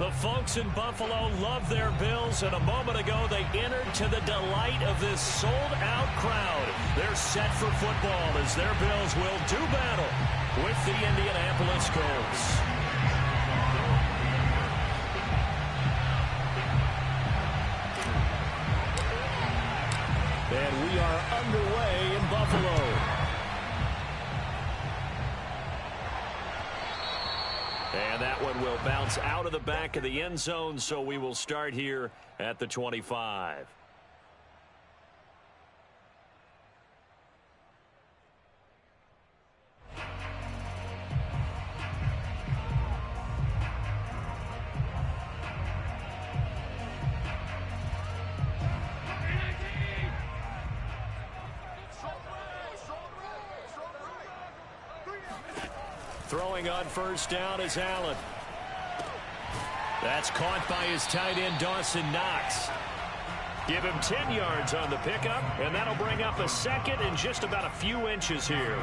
The folks in Buffalo love their Bills, and a moment ago they entered to the delight of this sold-out crowd. They're set for football as their Bills will do battle with the Indianapolis Colts. And we are underway in Buffalo. And that one will bounce out of the back of the end zone, so we will start here at the 25. Throwing on first down is Allen. That's caught by his tight end, Dawson Knox. Give him 10 yards on the pickup, and that'll bring up a second and just about a few inches here.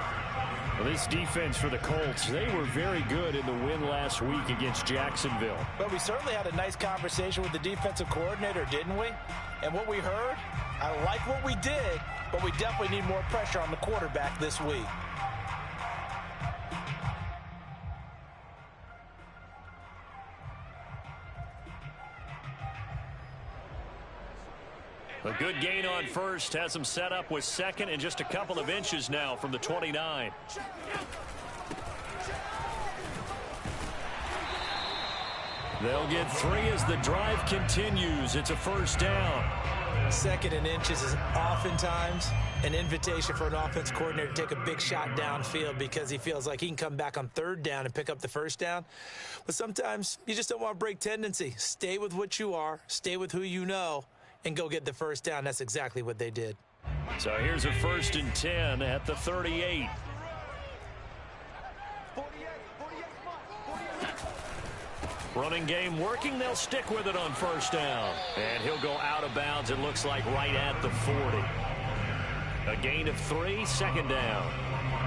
Well, this defense for the Colts, they were very good in the win last week against Jacksonville. But we certainly had a nice conversation with the defensive coordinator, didn't we? And what we heard, I like what we did, but we definitely need more pressure on the quarterback this week. A good gain on first has him set up with second and just a couple of inches now from the 29. They'll get 3 as the drive continues. It's a first down. Second and inches is oftentimes an invitation for an offense coordinator to take a big shot downfield because he feels like he can come back on third down and pick up the first down. But sometimes you just don't want to break tendency. Stay with what you are. Stay with who you know. And go get the first down. That's exactly what they did. So here's a 1st and 10 at the 38. Running game working. They'll stick with it on first down. And he'll go out of bounds, it looks like, right at the 40. A gain of 3, second down.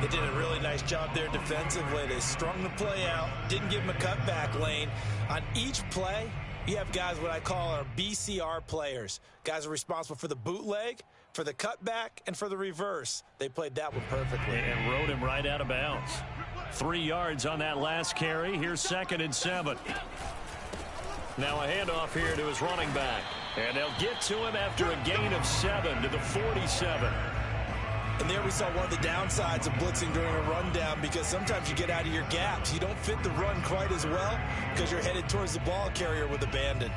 They did a really nice job there defensively. They strung the play out, didn't give him a cutback lane. On each play, you have guys what I call our BCR players. Guys are responsible for the bootleg, for the cutback, and for the reverse. They played that one perfectly. And rode him right out of bounds. 3 yards on that last carry. Here's 2nd and 7. Now a handoff here to his running back. And they'll get to him after a gain of 7 to the 47. And there we saw one of the downsides of blitzing during a rundown because sometimes you get out of your gaps. You don't fit the run quite as well because you're headed towards the ball carrier with abandon.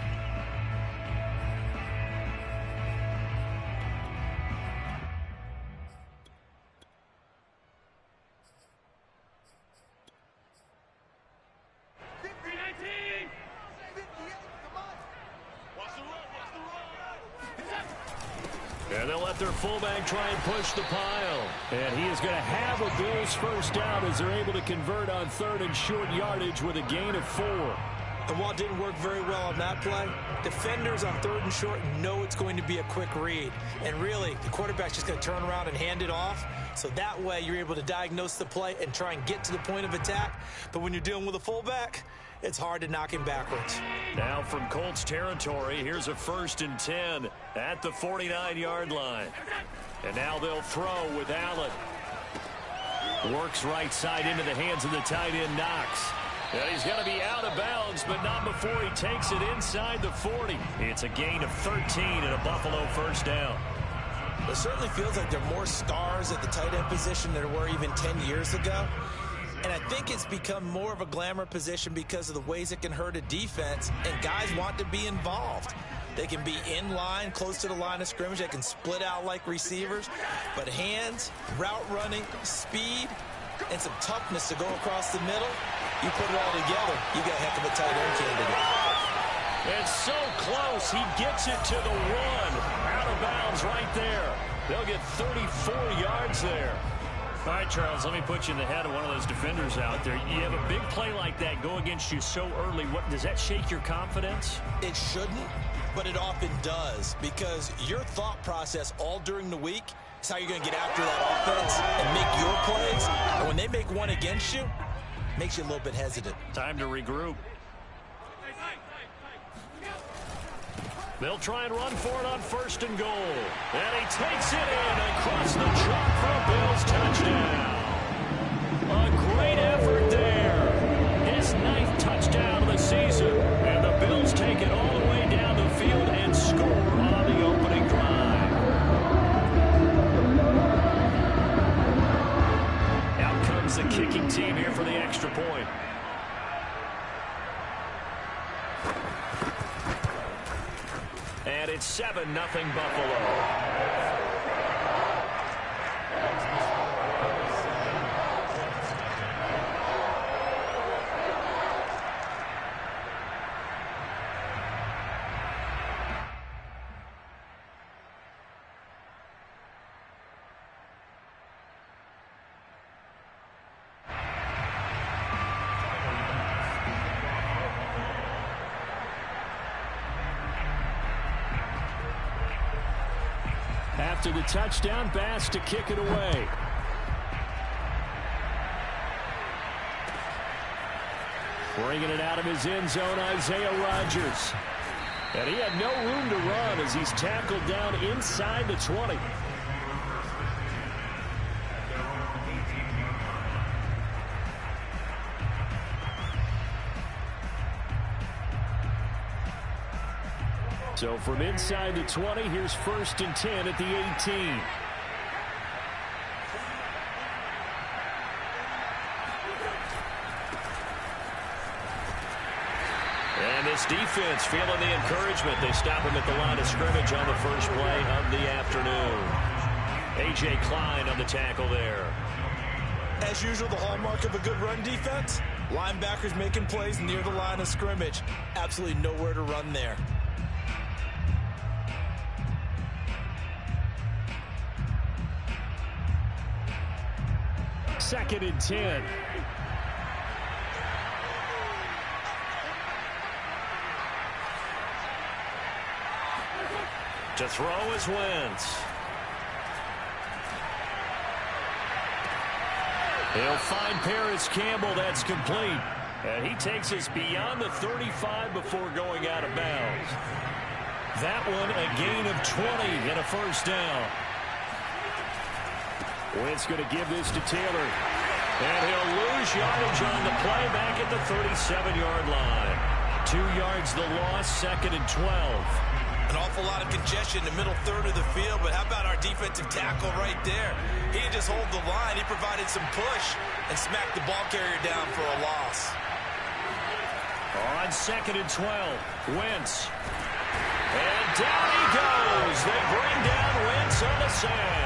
And they'll let their fullback try and push the pile. And he is going to have a Bills first down as they're able to convert on 3rd and short yardage with a gain of 4. And while it didn't work very well on that play, defenders on 3rd and short know it's going to be a quick read. And really, the quarterback's just going to turn around and hand it off. So that way, you're able to diagnose the play and try and get to the point of attack. But when you're dealing with a fullback, it's hard to knock him backwards. Now from Colts territory, here's a 1st and 10 at the 49-yard line. And now they'll throw with Allen. Works right side into the hands of the tight end, Knox. And he's going to be out of bounds, but not before he takes it inside the 40. It's a gain of 13 and a Buffalo first down. It certainly feels like there are more stars at the tight end position than there were even 10 years ago. And I think it's become more of a glamour position because of the ways it can hurt a defense, and guys want to be involved. They can be in line, close to the line of scrimmage. They can split out like receivers. But hands, route running, speed, and some toughness to go across the middle, you put it all together, you got a heck of a tight end candidate. It's so close. He gets it to the 1. Out of bounds right there. They'll get 34 yards there. All right, Charles, let me put you in the head of one of those defenders out there. You have a big play like that go against you so early. What does that shake your confidence? It shouldn't, but it often does because your thought process all during the week is how you're going to get after that offense and make your plays. And when they make one against you, it makes you a little bit hesitant. Time to regroup. They'll try and run for it on 1st and goal. And he takes it in across the chalk for a Bills touchdown. A great effort there. His 9th touchdown of the season. And the Bills take it all the way down the field and score on the opening drive. Out comes the kicking team here for the extra point. And it's 7-0 Buffalo. After the touchdown, Bass to kick it away. Bringing it out of his end zone, Isaiah Rodgers. And he had no room to run as he's tackled down inside the 20. So from inside the 20, here's 1st and 10 at the 18. And this defense feeling the encouragement. They stop him at the line of scrimmage on the first play of the afternoon. A.J. Klein on the tackle there. As usual, the hallmark of a good run defense, linebackers making plays near the line of scrimmage. Absolutely nowhere to run there. 2nd and 10. To throw is Wentz. He'll find Paris Campbell. That's complete. And he takes us beyond the 35 before going out of bounds. That one a gain of 20 and a 1st down. Wentz going to give this to Taylor. And he'll lose yardage on the play back at the 37-yard line. 2 yards the loss, 2nd and 12. An awful lot of congestion in the middle third of the field, but how about our defensive tackle right there? He didn't just hold the line, he provided some push and smacked the ball carrier down for a loss. On 2nd and 12, Wentz. And down he goes. They bring down Wentz on the sack.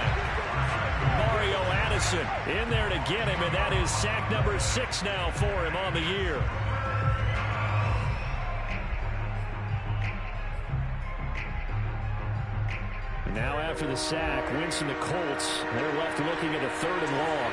Mario Addison in there to get him, and that is sack number 6 now for him on the year. And now after the sack, Wentz and the Colts, they're left looking at a 3rd and long.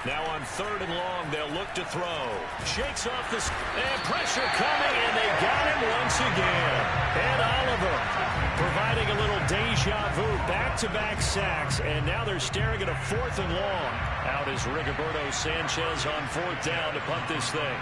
Now on 3rd and long, they'll look to throw. Shakes off the... And pressure coming, and they got him once again. And Oliver providing a little deja vu. Back-to-back sacks, and now they're staring at a 4th and long. Out is Rigoberto Sanchez on 4th down to punt this thing.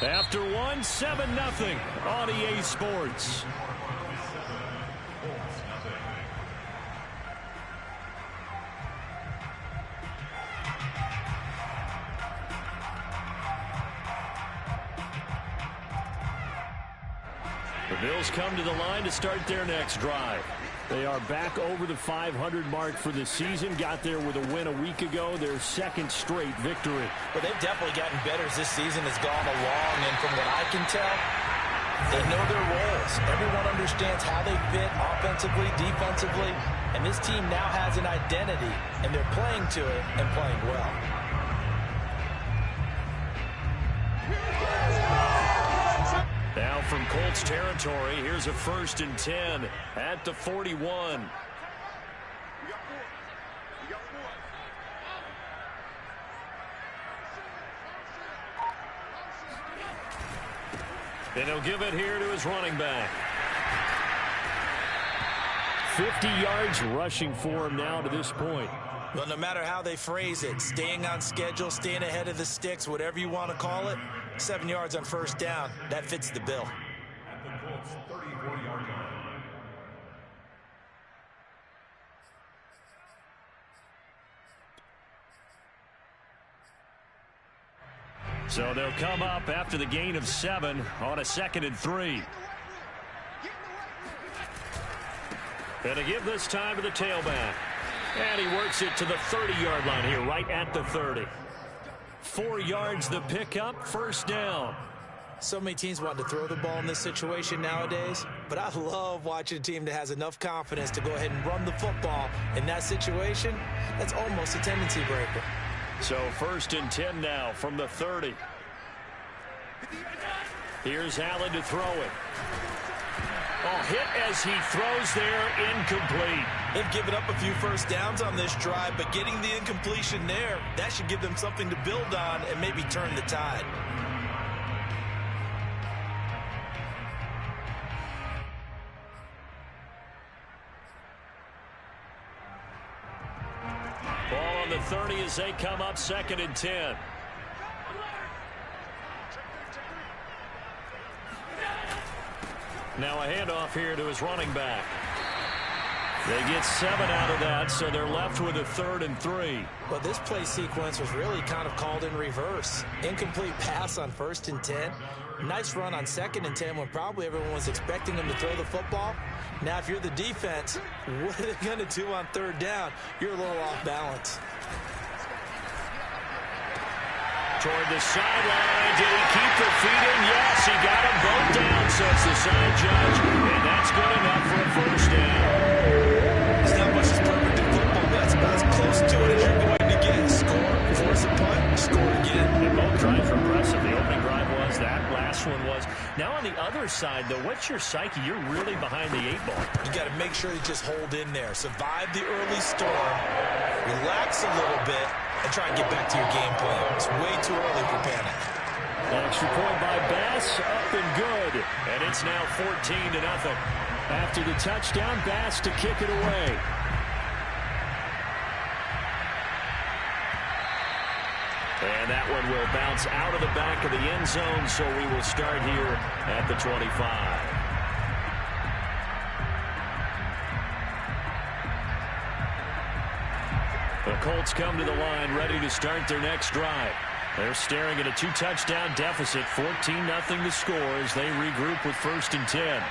After one, 7-0 on EA Sports. The Bills come to the line to start their next drive. They are back over the 500 mark for the season. Got there with a win a week ago, their 2nd straight victory. But they've definitely gotten better as this season has gone along, and from what I can tell, they know their roles. Everyone understands how they fit offensively, defensively, and this team now has an identity, and they're playing to it and playing well. Now from Colts territory. Here's a 1st and 10 at the 41. And he'll give it here to his running back. 50 yards rushing for him now to this point. Well, no matter how they phrase it, staying on schedule, staying ahead of the sticks, whatever you want to call it, 7 yards on 1st down, that fits the bill. At the Colts 34-yard line. So they'll come up after the gain of 7 on a 2nd and 3. And to give this time to the tailback. And he works it to the 30-yard line here, right at the 30. 4 yards the pickup, 1st down. So many teams want to throw the ball in this situation nowadays, but I love watching a team that has enough confidence to go ahead and run the football. In that situation, that's almost a tendency breaker. So 1st and 10 now from the 30. Here's Allen to throw it. Oh, hit as he throws there, incomplete. They've given up a few 1st downs on this drive, but getting the incompletion there, that should give them something to build on and maybe turn the tide. Ball on the 30 as they come up 2nd and 10. Now a handoff here to his running back. They get 7 out of that, so they're left with a 3rd and 3. Well, this play sequence was really kind of called in reverse. Incomplete pass on 1st and 10. Nice run on 2nd and 10 when probably everyone was expecting him to throw the football. Now, if you're the defense, what are they going to do on 3rd down? You're a little off balance. Toward the sideline. Did he keep the feet in? Yes, he got them both down, says the side judge. And that's good enough for a 1st down. It's not much as perfect in football, but that's about as close to it as you're going to get. Score, force a punt, score again. And both drives were impressive. The opening drive was, that last one was. Now on the other side, though, what's your psyche? You're really behind the 8 ball. You got to make sure you just hold in there. Survive the early storm. Relax a little bit. And try and get back to your game plan. It's way too early for panic. Extra point by Bass, up and good. And it's now 14-0. After the touchdown, Bass to kick it away. And that one will bounce out of the back of the end zone, so we will start here at the 25. The Colts come to the line ready to start their next drive. They're staring at a 2-touchdown deficit, 14-0 to score as they regroup with 1st and 10.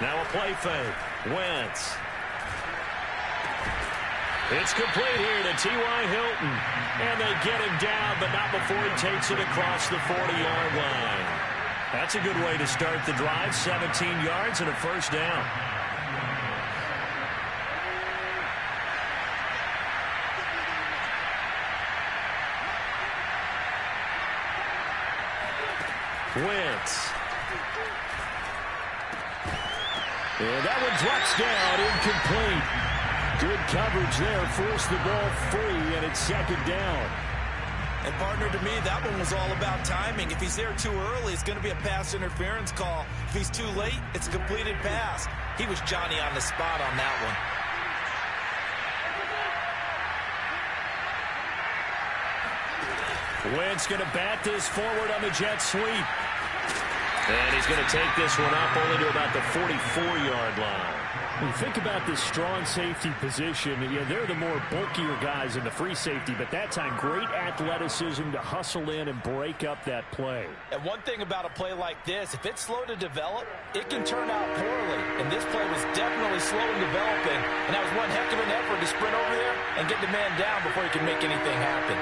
Now a play fake. Wentz. It's complete here to T.Y. Hilton. And they get him down, but not before he takes it across the 40-yard line. That's a good way to start the drive. 17 yards and a 1st down. Wentz. And that one drops down, incomplete. Good coverage there, forced the ball free, and it's 2nd down. And, partner, to me, that one was all about timing. If he's there too early, it's going to be a pass interference call. If he's too late, it's a completed pass. He was Johnny on the spot on that one. Wentz going to bat this forward on the jet sweep. And he's going to take this one up only to about the 44-yard line. When you think about this strong safety position, they're the more bulkier guys in the free safety, but that time great athleticism to hustle in and break up that play. And one thing about a play like this, if it's slow to develop, it can turn out poorly. And this play was definitely slow in developing, and that was one heck of an effort to sprint over there and get the man down before he can make anything happen.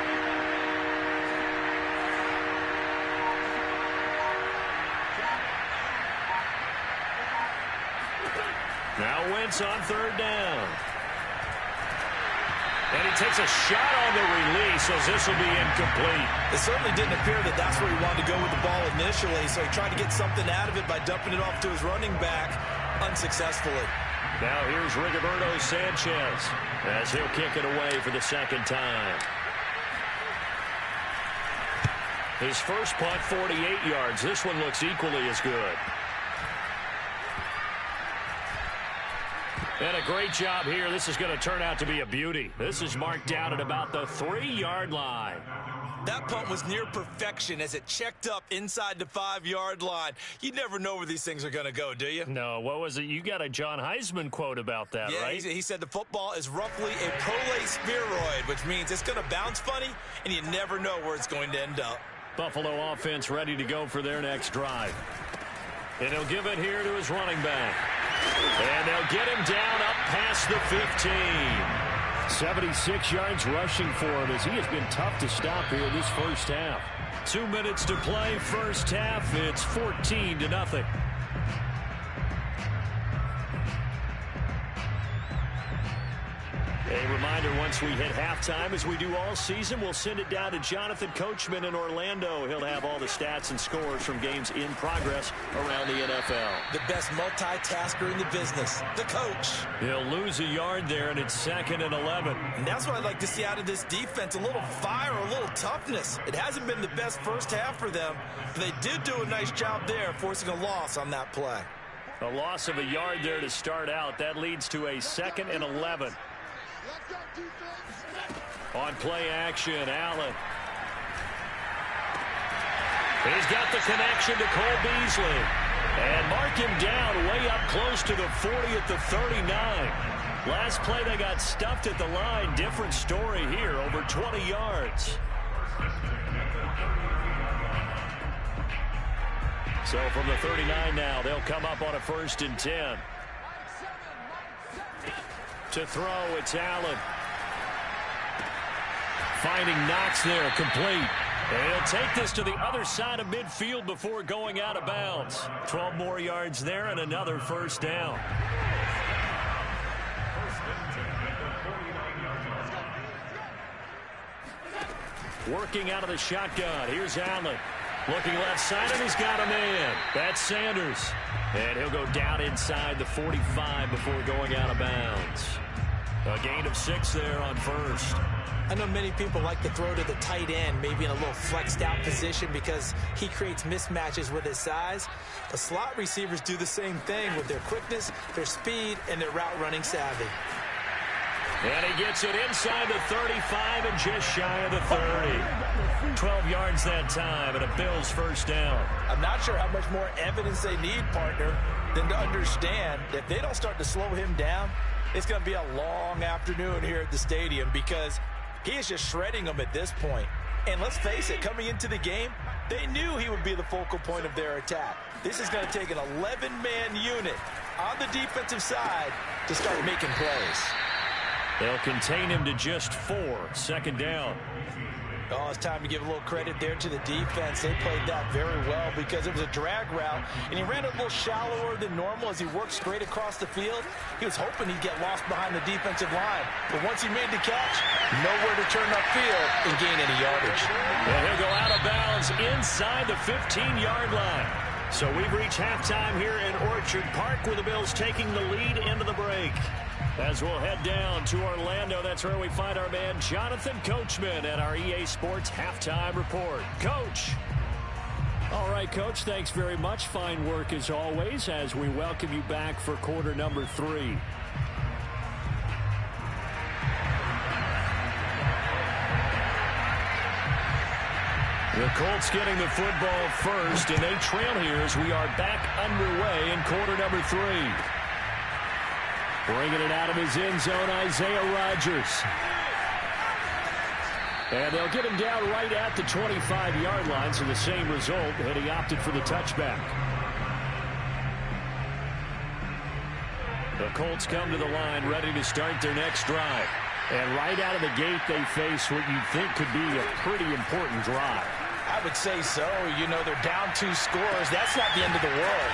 Now Wentz on 3rd down. And he takes a shot on the release, so this will be incomplete. It certainly didn't appear that that's where he wanted to go with the ball initially, so he tried to get something out of it by dumping it off to his running back unsuccessfully. Now here's Rigoberto Sanchez as he'll kick it away for the second time. His first punt, 48 yards. This one looks equally as good. And a great job here. This is going to turn out to be a beauty. This is marked down at about the 3-yard line. That punt was near perfection as it checked up inside the 5-yard line. You never know where these things are going to go, do you? No, what was it? You got a John Heisman quote about that, right? He said the football is roughly a prolate spheroid, which means it's going to bounce funny, and you never know where it's going to end up. Buffalo offense ready to go for their next drive. And he'll give it here to his running back. And they'll get him down up past the 15. 76 yards rushing for him as he has been tough to stop here this first half. 2 minutes to play first half. It's 14-0. A reminder, once we hit halftime, as we do all season, we'll send it down to Jonathan Coachman in Orlando. He'll have all the stats and scores from games in progress around the NFL. The best multitasker in the business, the coach. He'll lose a yard there, and it's 2nd and 11. And that's what I'd like to see out of this defense, a little fire, a little toughness. It hasn't been the best first half for them, but they did do a nice job there, forcing a loss on that play. A loss of a yard there to start out. That leads to a 2nd and 11. On play action, Allen. He's got the connection to Cole Beasley. And mark him down way up close to the 40 at the 39. Last play they got stuffed at the line. Different story here, over 20 yards. So from the 39 now, they'll come up on a 1st and 10. To throw, it's Allen. Finding Knox there, complete. And he'll take this to the other side of midfield before going out of bounds. 12 more yards there and another 1st down. Working out of the shotgun. Here's Allen. Looking left side, and he's got a man. That's Sanders. And he'll go down inside the 45 before going out of bounds. A gain of 6 there on 1st. I know many people like to throw to the tight end, maybe in a little flexed out position because he creates mismatches with his size. The slot receivers do the same thing with their quickness, their speed, and their route running savvy. And he gets it inside the 35 and just shy of the 30. 12 yards that time and a Bills 1st down. I'm not sure how much more evidence they need, partner, than to understand that if they don't start to slow him down, it's going to be a long afternoon here at the stadium because he is just shredding them at this point. And let's face it, coming into the game, they knew he would be the focal point of their attack. This is going to take an 11-man unit on the defensive side to start making plays. They'll contain him to just 4. 2nd down. Oh, it's time to give a little credit there to the defense. They played that very well because it was a drag route, and he ran a little shallower than normal as he worked straight across the field. He was hoping he'd get lost behind the defensive line, but once he made the catch, nowhere to turn upfield and gain any yardage. And he'll go out of bounds inside the 15-yard line. So we've reached halftime here in Orchard Park with the Bills taking the lead into the break. As we'll head down to Orlando, that's where we find our man Jonathan Coachman at our EA Sports Halftime Report. Coach. All right, Coach, thanks very much. Fine work as always as we welcome you back for quarter number 3. The Colts getting the football first, and they trail here as we are back underway in quarter number 3. Bringing it out of his end zone, Isaiah Rodgers. And they'll get him down right at the 25-yard line, so the same result, and he opted for the touchback. The Colts come to the line, ready to start their next drive. And right out of the gate, they face what you'd think could be a pretty important drive. I would say so. You know, they're down 2 scores. That's not the end of the world.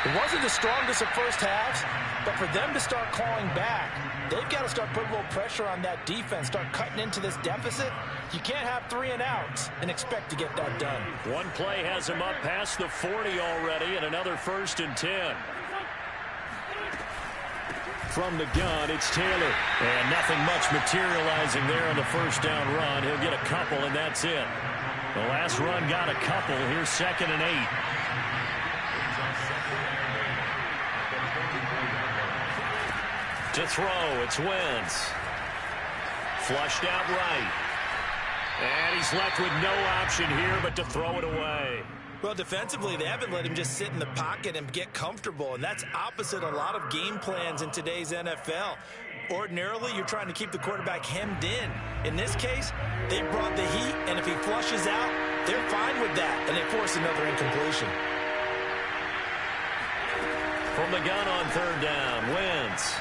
It wasn't the strongest of first halves, but for them to start clawing back, they've got to start putting a little pressure on that defense, start cutting into this deficit. You can't have 3 and outs and expect to get that done. One play has him up past the 40 already, and another 1st and 10. From the gun, it's Taylor. And nothing much materializing there on the first down run. He'll get a couple, and that's it. The last run got a couple. Here's 2nd and 8. To throw, it's Wentz. Flushed out right. And he's left with no option here but to throw it away. Well, defensively, they haven't let him just sit in the pocket and get comfortable, and that's opposite a lot of game plans in today's NFL. Ordinarily, you're trying to keep the quarterback hemmed in. In this case, they brought the heat, and if he flushes out, they're fine with that, and they force another incompletion. From the gun on 3rd down, Wentz.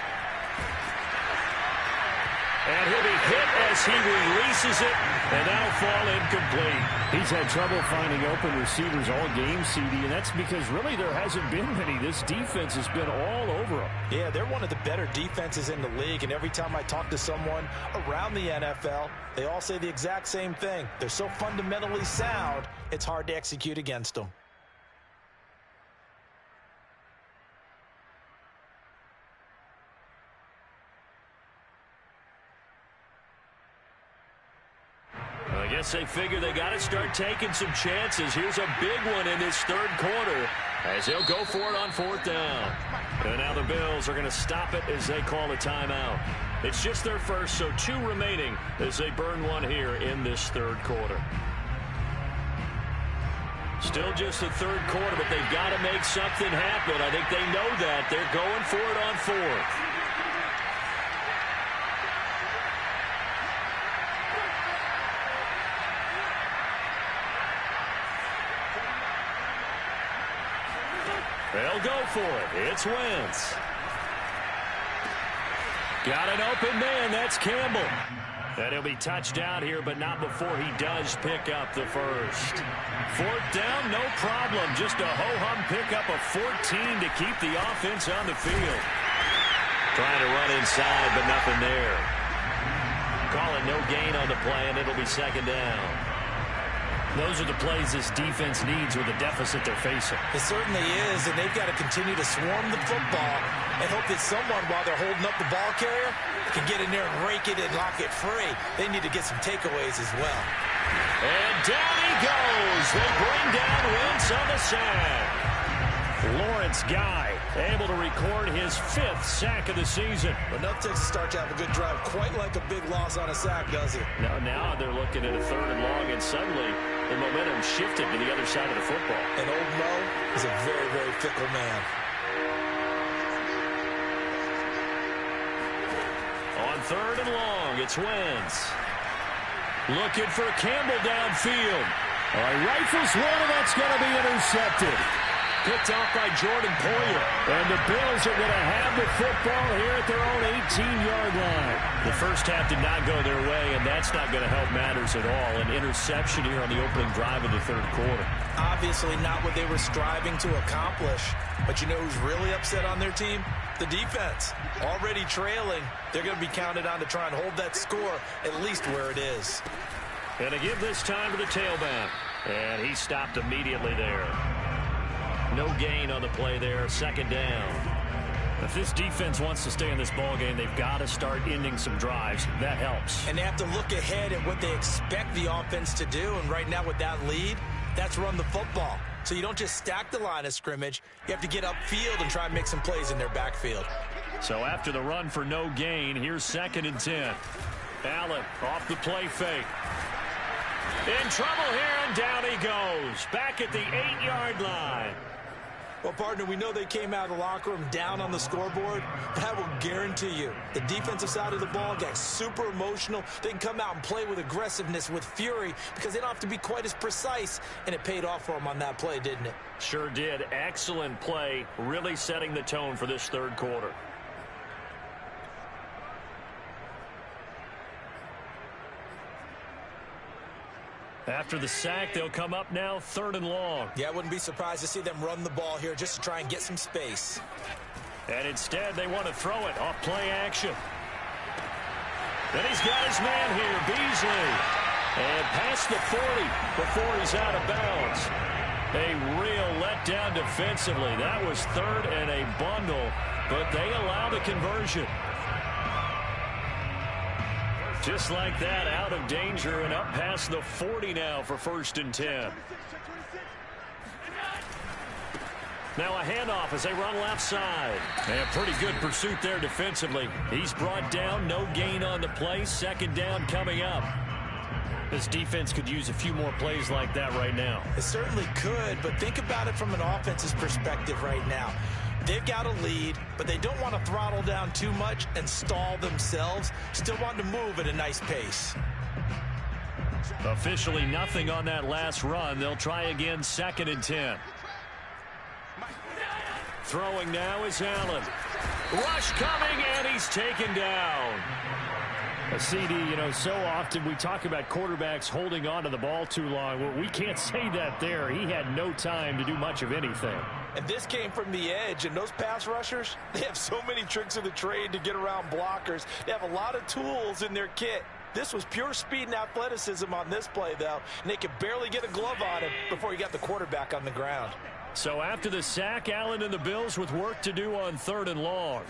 And he'll be hit as he releases it, and that'll fall incomplete. He's had trouble finding open receivers all game, CD, and that's because really there hasn't been many. This defense has been all over them. Yeah, they're one of the better defenses in the league, and every time I talk to someone around the NFL, they all say the exact same thing. They're so fundamentally sound, it's hard to execute against them. I guess they figure they got to start taking some chances. Here's a big one in this 3rd quarter as they'll go for it on 4th down. And now the Bills are going to stop it as they call a timeout. It's just their first, so 2 remaining as they burn one here in this 3rd quarter. Still just the 3rd quarter, but they've got to make something happen. I think they know that. They're going for it on 4th. They'll go for it. It's Wentz. Got an open man. That's Campbell. And he'll be touched out here, but not before he does pick up the first. 4th down, no problem. Just a ho-hum pickup of 14 to keep the offense on the field. Trying to run inside, but nothing there. Call it no gain on the play, and it'll be 2nd down. Those are the plays this defense needs with the deficit they're facing. It certainly is, and they've got to continue to swarm the football and hope that someone, while they're holding up the ball carrier, can get in there and rake it and lock it free. They need to get some takeaways as well. And down he goes. They bring down Wentz on the sack. Lawrence Guy able to record his 5th sack of the season. Enough takes a start to have a good drive. Quite like a big loss on a sack, does it? Now they're looking at a 3rd and long, and suddenly the momentum shifted to the other side of the football. And old Mo is a very, very fickle man. On 3rd and long, it's Wentz. Looking for Campbell downfield. Rifles one, and that's going to be intercepted. Picked off by Jordan Poyer. And the Bills are going to have the football here at their own 18-yard line. The first half did not go their way, and that's not going to help matters at all. An interception here on the opening drive of the 3rd quarter. Obviously not what they were striving to accomplish. But you know who's really upset on their team? The defense. Already trailing. They're going to be counted on to try and hold that score at least where it is. And to give this time to the tailback. And he stopped immediately there. No gain on the play there. 2nd down. If this defense wants to stay in this ballgame, they've got to start ending some drives. That helps. And they have to look ahead at what they expect the offense to do. And right now with that lead, that's run the football. So you don't just stack the line of scrimmage. You have to get upfield and try and make some plays in their backfield. So after the run for no gain, here's 2nd and 10. Allen off the play fake. In trouble here, and down he goes. Back at the 8-yard line. Well, partner, we know they came out of the locker room down on the scoreboard, but I will guarantee you the defensive side of the ball got super emotional. They can come out and play with aggressiveness, with fury, because they don't have to be quite as precise, and it paid off for them on that play, didn't it? Sure did. Excellent play, really setting the tone for this 3rd quarter. After the sack, they'll come up now 3rd and long. Yeah, I wouldn't be surprised to see them run the ball here just to try and get some space. And instead, they want to throw it off play action. Then he's got his man here, Beasley. And past the 40 before he's out of bounds. A real letdown defensively. That was 3rd and a bundle, but they allow the conversion. Just like that, out of danger and up past the 40 now for 1st and 10. Now a handoff as they run left side. And pretty good pursuit there defensively. He's brought down, no gain on the play. 2nd down coming up. This defense could use a few more plays like that right now. It certainly could, but think about it from an offense's perspective right now. They've got a lead, but they don't want to throttle down too much and stall themselves. Still want to move at a nice pace. Officially nothing on that last run. They'll try again 2nd and 10. Throwing now is Allen. Rush coming, and he's taken down. A CD, you know, so often we talk about quarterbacks holding on to the ball too long. Well, we can't say that there. He had no time to do much of anything. And this came from the edge, and those pass rushers, they have so many tricks of the trade to get around blockers. They have a lot of tools in their kit. This was pure speed and athleticism on this play, though, and they could barely get a glove on him before he got the quarterback on the ground. So after the sack, Allen and the Bills with work to do on 3rd and long.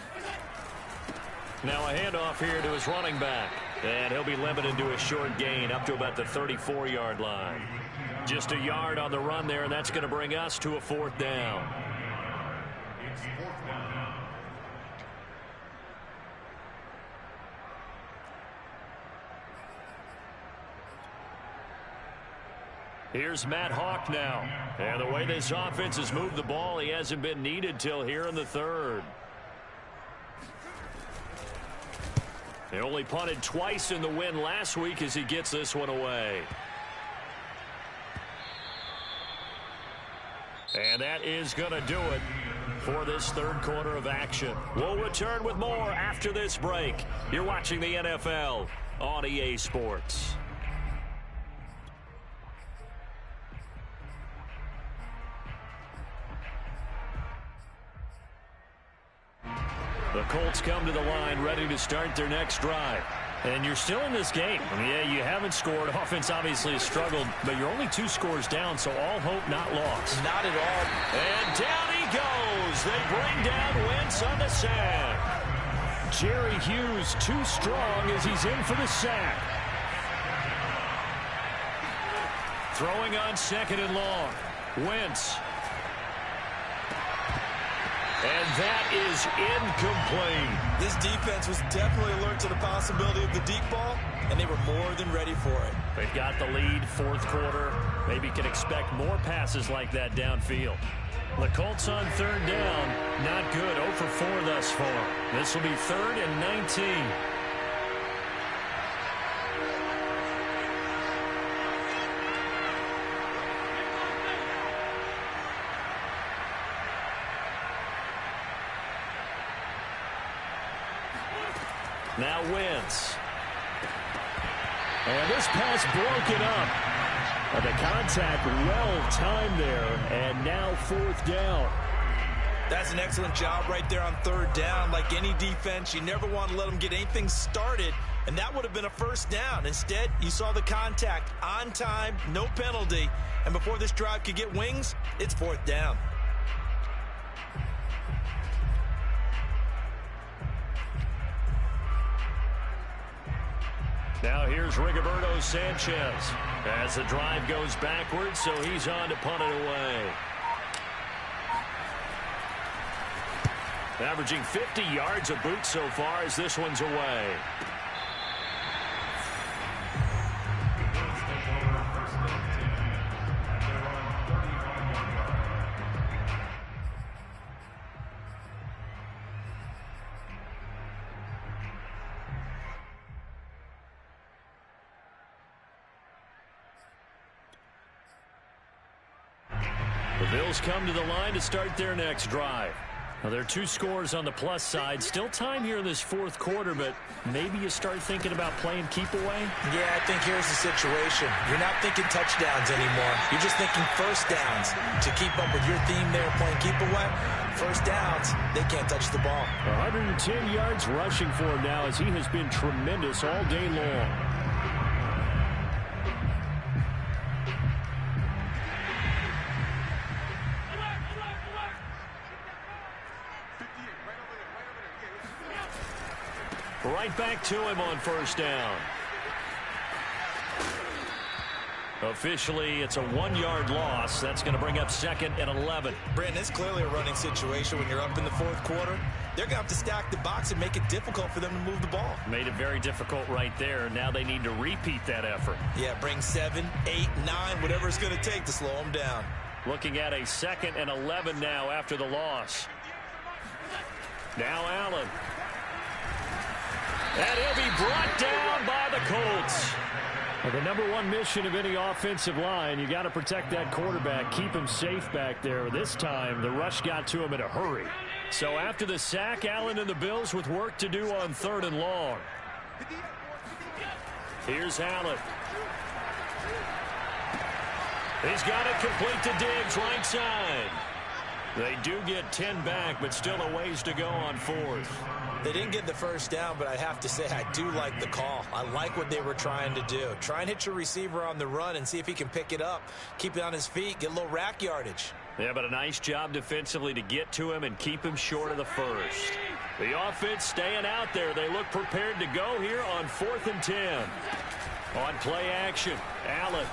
Now a handoff here to his running back. And he'll be limited to a short gain up to about the 34-yard line. Just a yard on the run there, and that's going to bring us to a 4th down. It's 4th down. Here's Matt Hawk now. And the way this offense has moved the ball, he hasn't been needed till here in the 3rd. They only punted twice in the win last week as he gets this one away. And that is going to do it for this 3rd quarter of action. We'll return with more after this break. You're watching the NFL on EA Sports. The Colts come to the line ready to start their next drive. And you're still in this game. I mean, yeah, you haven't scored. Offense obviously has struggled, but you're only 2 scores down, so all hope not lost. Not at all. And down he goes. They bring down Wentz on the sack. Jerry Hughes too strong as he's in for the sack. Throwing on 2nd and long. Wentz. And that is incomplete. This defense was definitely alert to the possibility of the deep ball, and they were more than ready for it. They've got the lead, 4th quarter. Maybe can expect more passes like that downfield. The Colts on 3rd down. Not good. 0 for 4 thus far. This will be 3rd and 19. Now Wentz. And this pass broken up. And the contact well timed there. And now 4th down. That's an excellent job right there on 3rd down. Like any defense, you never want to let them get anything started. And that would have been a 1st down. Instead, you saw the contact on time, no penalty. And before this drive could get wings, it's 4th down. Now here's Rigoberto Sanchez as the drive goes backwards, so he's on to punt it away. Averaging 50 yards a boot so far as this one's away. The Bills come to the line to start their next drive. Well, there are 2 scores on the plus side. Still time here in this fourth quarter, but maybe you start thinking about playing keep away? Yeah, I think here's the situation. You're not thinking touchdowns anymore. You're just thinking first downs. To keep up with your theme there, playing keep away, first downs, they can't touch the ball. 110 yards rushing for him now as he has been tremendous all day long. Right back to him on first down. Officially, it's a 1-yard loss. That's going to bring up 2nd and 11. Brandon, it's clearly a running situation when you're up in the fourth quarter. They're going to have to stack the box and make it difficult for them to move the ball. Made it very difficult right there. Now they need to repeat that effort. Yeah, bring 7, 8, 9, whatever it's going to take to slow them down. Looking at a 2nd and 11 now after the loss. Now Allen. And he'll be brought down by the Colts. Well, the number 1 mission of any offensive line, you got to protect that quarterback, keep him safe back there. This time, the rush got to him in a hurry. So after the sack, Allen and the Bills with work to do on 3rd and long. Here's Allen. He's got it complete to Diggs, right side. They do get 10 back, but still a ways to go on 4th. They didn't get the first down, but I have to say I do like the call. I like what they were trying to do. Try and hit your receiver on the run and see if he can pick it up. Keep it on his feet, get a little rack yardage. Yeah, but a nice job defensively to get to him and keep him short of the first. The offense staying out there. They look prepared to go here on 4th and 10. On play action, Allen.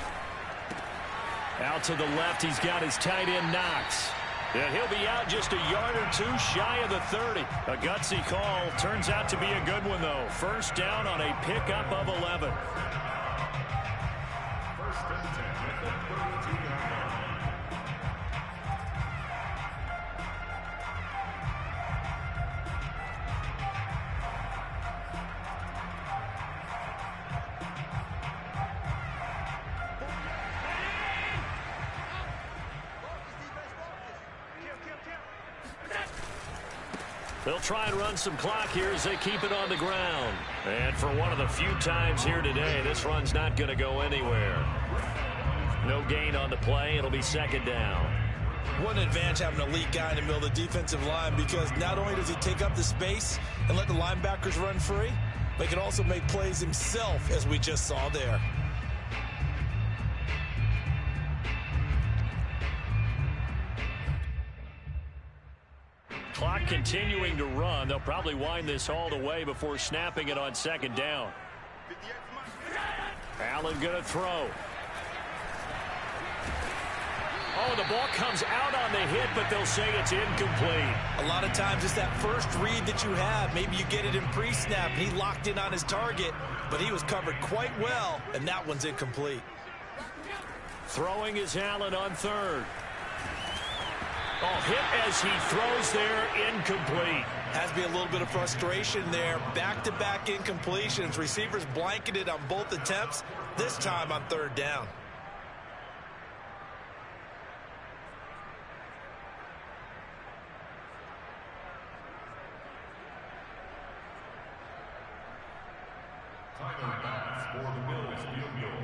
Out to the left, he's got his tight end Knox. And he'll be out just a yard or 2 shy of the 30. A gutsy call. Turns out to be a good one, though. First down on a pickup of 11. First and 10 at the 32-yard line. They'll try and run some clock here as they keep it on the ground. And for one of the few times here today, this run's not going to go anywhere. No gain on the play. It'll be 2nd down. What an advantage having an elite guy in the middle of the defensive line, because not only does he take up the space and let the linebackers run free, but he can also make plays himself, as we just saw there. Clock continuing to run. They'll probably wind this all the way before snapping it on 2nd down. Allen going to throw. Oh, the ball comes out on the hit, but they'll say it's incomplete. A lot of times it's that first read that you have. Maybe you get it in pre-snap. He locked in on his target, but he was covered quite well, and that one's incomplete. Throwing is Allen on 3rd. Oh, hit as he throws there, incomplete. Has to be a little bit of frustration there. Back-to-back incompletions. Receivers blanketed on both attempts, this time on 3rd down. Tyler Bass for the Bills field goal.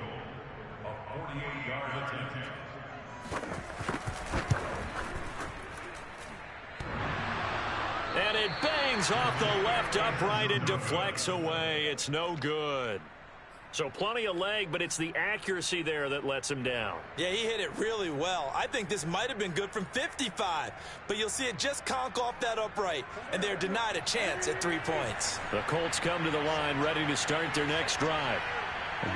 A 48-yard attempt. And it bangs off the left upright and deflects away. It's no good. So plenty of leg, but it's the accuracy there that lets him down. Yeah, he hit it really well. I think this might have been good from 55, but you'll see it just conk off that upright, and they're denied a chance at 3 points. The Colts come to the line ready to start their next drive.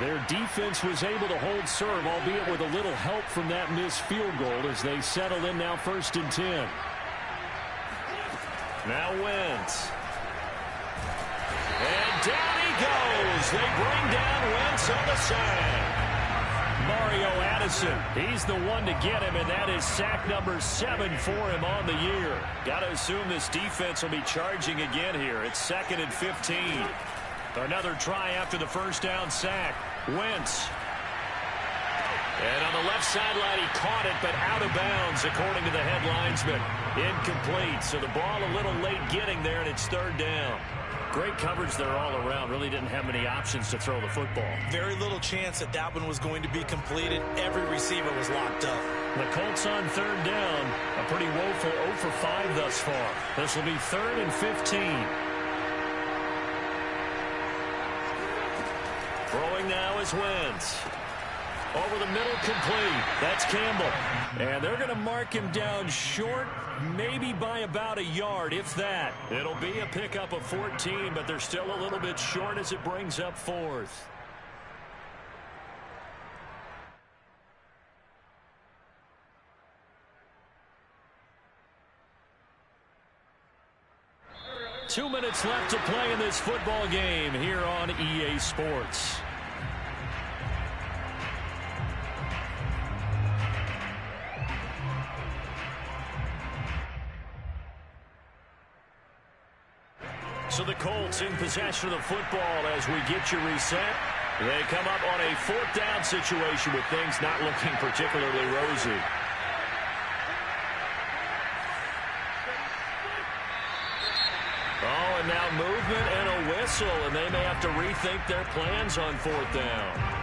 Their defense was able to hold serve, albeit with a little help from that missed field goal as they settle in now 1st and 10. Now Wentz. And down he goes. They bring down Wentz on the sack. Mario Addison, he's the one to get him, and that is sack number 7 for him on the year. Got to assume this defense will be charging again here. It's 2nd and 15. Another try after the first down sack. Wentz. And on the left sideline, he caught it, but out of bounds, according to the head linesman. Incomplete, so the ball a little late getting there, and it's third down. Great coverage there all around. Really didn't have many options to throw the football. Very little chance that that one was going to be completed. Every receiver was locked up. The Colts on third down. A pretty woeful 0 for 5 thus far. This will be 3rd and 15. Throwing now is Wentz. Over the middle, complete. That's Campbell. And they're going to mark him down short, maybe by about a yard, if that. It'll be a pickup of 14, but they're still a little bit short as it brings up 4th. Two minutes left to play in this football game here on EA Sports. So the Colts in possession of the football as we get you reset. They come up on a 4th down situation with things not looking particularly rosy. Oh, and now movement and a whistle, and they may have to rethink their plans on 4th down.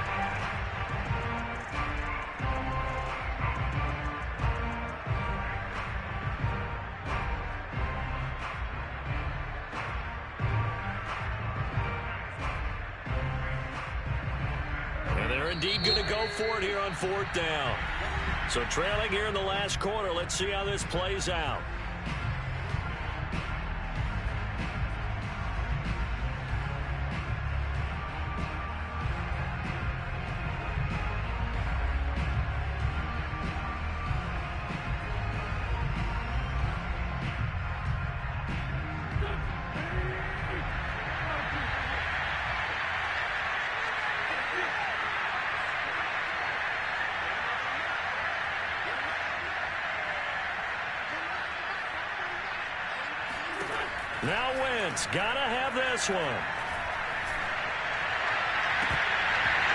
Indeed going to go for it here on 4th down. So trailing here in the last quarter. Let's see how this plays out. Now Wentz, gotta have this one.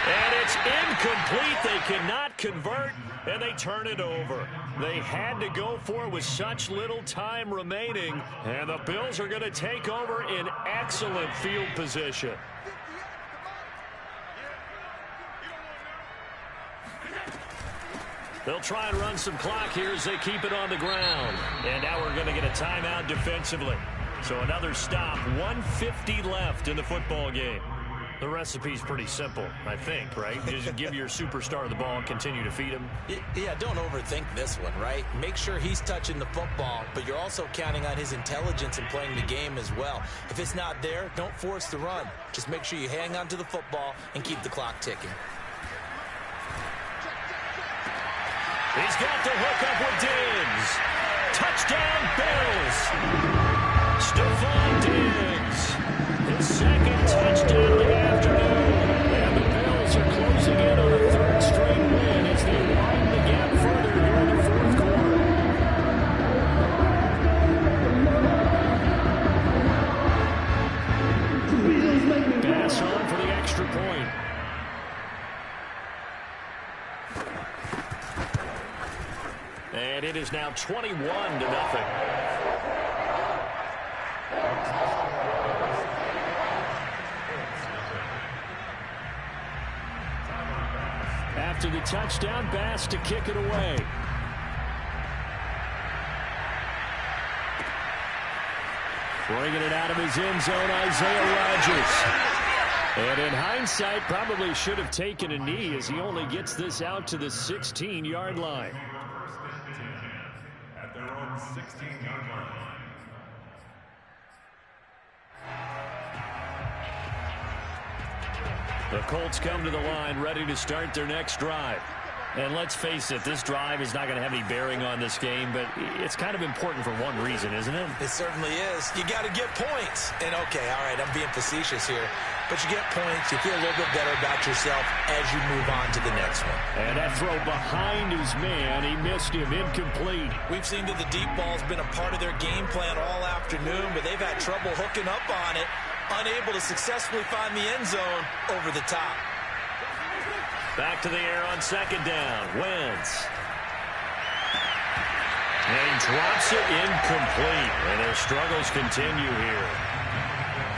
And it's incomplete. They cannot convert, and they turn it over. They had to go for it with such little time remaining, and the Bills are going to take over in excellent field position. They'll try and run some clock here as they keep it on the ground. And now we're going to get a timeout defensively. So another stop, 1:50 left in the football game. The recipe's pretty simple, I think, right? Just give your superstar the ball and continue to feed him. Yeah, don't overthink this one, right? Make sure he's touching the football, but you're also counting on his intelligence in playing the game as well. If it's not there, don't force the run. Just make sure you hang on to the football and keep the clock ticking. He's got the hook up with Diggs. Touchdown, Bills. Stephon Diggs. His second touchdown of the afternoon. And the Bills are closing in on a 3rd straight win as they widen the gap further here in the 4th quarter. Pass on for the extra point. And it is now 21-0. After the touchdown, Bass to kick it away. Bringing it out of his end zone, Isaiah Rodgers. And in hindsight, probably should have taken a knee as he only gets this out to the 16-yard line. At their own 16-yard line. The Colts come to the line ready to start their next drive. And let's face it, this drive is not going to have any bearing on this game, but it's kind of important for one reason, isn't it? It certainly is. You got to get points. And okay, all right, I'm being facetious here, but you get points, you feel a little bit better about yourself as you move on to the next one. And that throw behind his man, he missed him, incomplete. We've seen that the deep ball's been a part of their game plan all afternoon, but they've had trouble hooking up on it, unable to successfully find the end zone over the top. Back to the air on 2nd down. Wentz. And he drops it incomplete. And their struggles continue here.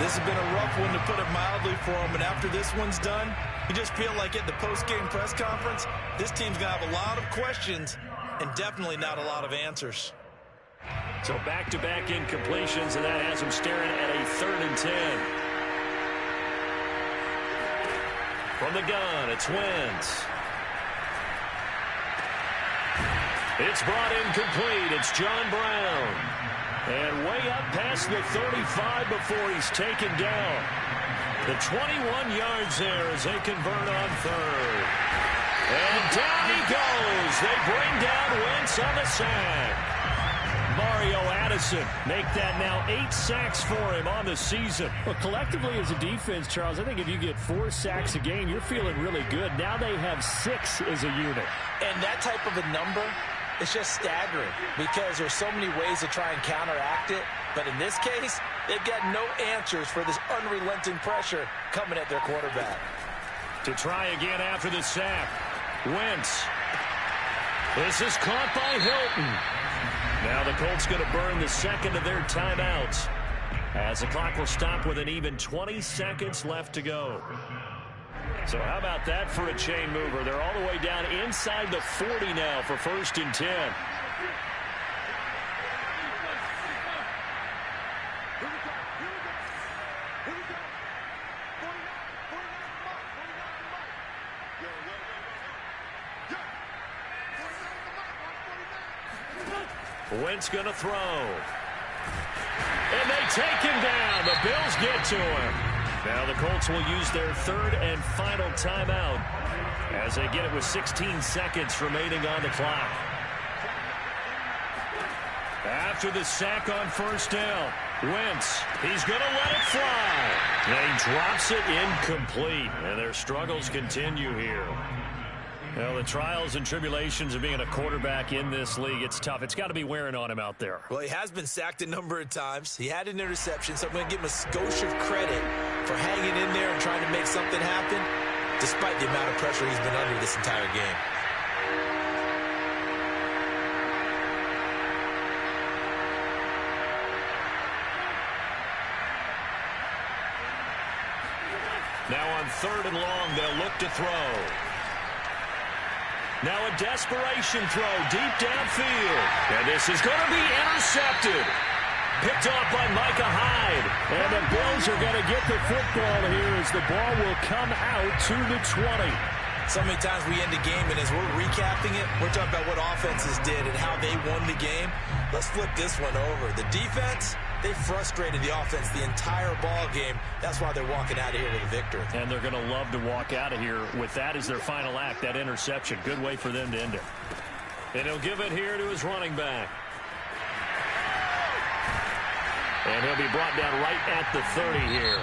This has been a rough one, to put it mildly, for him. And after this one's done, you just feel like at the post-game press conference, this team's going to have a lot of questions and definitely not a lot of answers. So back-to-back incompletions, and that has him staring at a 3rd and 10. From the gun, it's Wentz. It's brought in complete. It's John Brown. And way up past the 35 before he's taken down. The 21 yards there as they convert on 3rd. And down he goes. They bring down Wentz on the sack. Mario Addison make that now 8 sacks for him on the season. Well, collectively as a defense, Charles, I think if you get 4 sacks a game, you're feeling really good. Now they have 6 as a unit. And that type of a number, it's just staggering because there's so many ways to try and counteract it. But in this case, they've got no answers for this unrelenting pressure coming at their quarterback. To try again after the sack, Wentz. This is caught by Hilton. Now the Colts going to burn the 2nd of their timeouts as the clock will stop with an even 20 seconds left to go. So how about that for a chain mover? They're all the way down inside the 40 now for 1st and 10. Wentz going to throw. And they take him down. The Bills get to him. Now the Colts will use their 3rd and final timeout as they get it with 16 seconds remaining on the clock. After the sack on 1st down, Wentz, he's going to let it fly. And he drops it incomplete. And their struggles continue here. Well, the trials and tribulations of being a quarterback in this league, it's tough. It's got to be wearing on him out there. Well, he has been sacked a number of times. He had an interception, so I'm going to give him a skosh of credit for hanging in there and trying to make something happen, despite the amount of pressure he's been under this entire game. Now on 3rd and long, they'll look to throw. Now a desperation throw deep downfield. And this is going to be intercepted. Picked off by Micah Hyde. And the Bills are going to get the football here as the ball will come out to the 20. So many times we end the game, and as we're recapping it, we're talking about what offenses did and how they won the game. Let's flip this one over. The defense, they frustrated the offense the entire ball game. That's why they're walking out of here with a victory. And they're going to love to walk out of here with that as their final act, that interception. Good way for them to end it. And he'll give it here to his running back. And he'll be brought down right at the 30 here.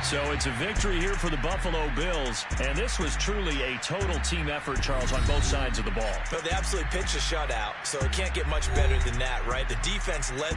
So it's a victory here for the Buffalo Bills. And this was truly a total team effort, Charles, on both sides of the ball. But they absolutely pitched a shutout, so it can't get much better than that, right? The defense led